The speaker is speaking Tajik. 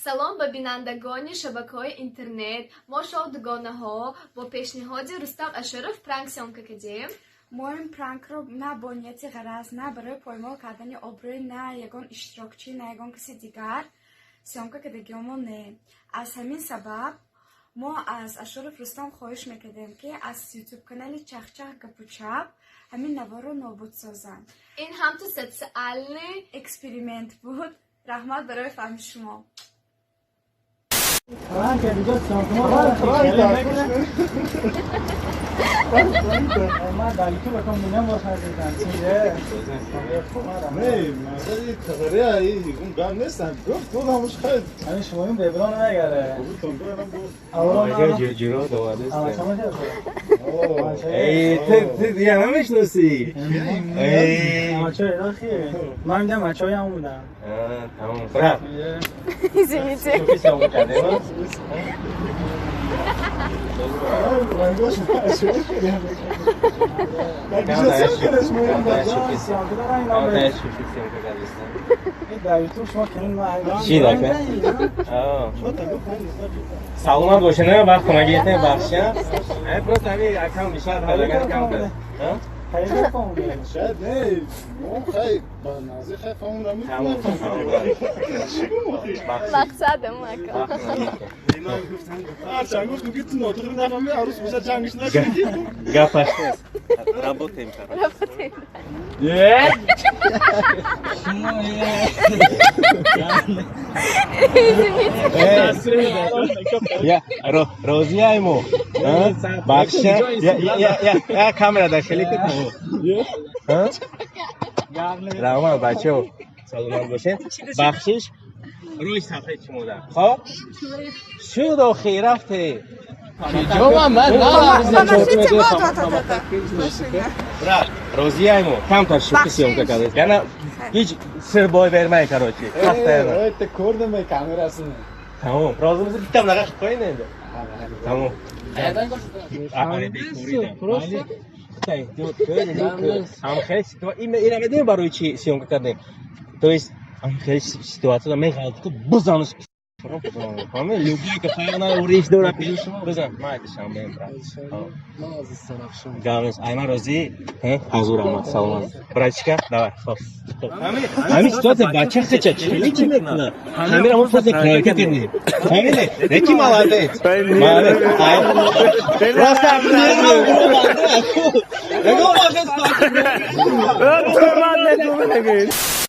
салом ба бинандагони шабакаҳои интернет. Мо шодугонаҳо бо пешниҳоди Рустам Ашуров пранк сёмка кардем. мо ин пранкро на бо нияти ғараз, на барои поймол кардани обрӯи на ягон иштирокчӣ, на ягон каси дигар сёмка кардагиамон не. аз ҳамин сабаб мо аз Ашуров Рустам хоҳиш мекардем ки аз ютуб канали Чахчах Гапучап ҳамин наворо нобуд созанд. Ин ҳамту социальный эксперимент буд. раҳмат барои фаҳми шумо. Саломат бошед, не вақт помогите бахшам. Просто ҳамин аккаунт бишар ҳаллаган аккаунт. شاید نه اون خیلی بنازی خیلی فهمون نمی‌کنم мақсадам ака. هرچند گفت میگی تو ناطق نفهمی عروس بشه جنگش نکنی گپش نیست работаем розӣ айму бахша я камера дашали кунам равон бачаҳо саломат бошед бахшиш рӯи сафҳаи чумода хоб шуд охир рафте брат розӣ айму камтар шуки сёмка кардед яна ҳеҷ сир бой бермай карочи это кордам камерасini тамом розӣ мисл биттам нағаш qo'yin endi tamom ҳам хеле инамедем барои чи сёмка кардем то есть ҳам хеле ситуатсияда меғалти ки бизаниш фаҳмед любой ки файна уриш дора бизан майдашам бем брат гавнес айма розӣ ҳазурам саломат братчика давай хоп ҳамин ситуация бача хача чӣ мекунад ҳамира мо фоз проекта кардем фаҳмиде яки молодец просто молодец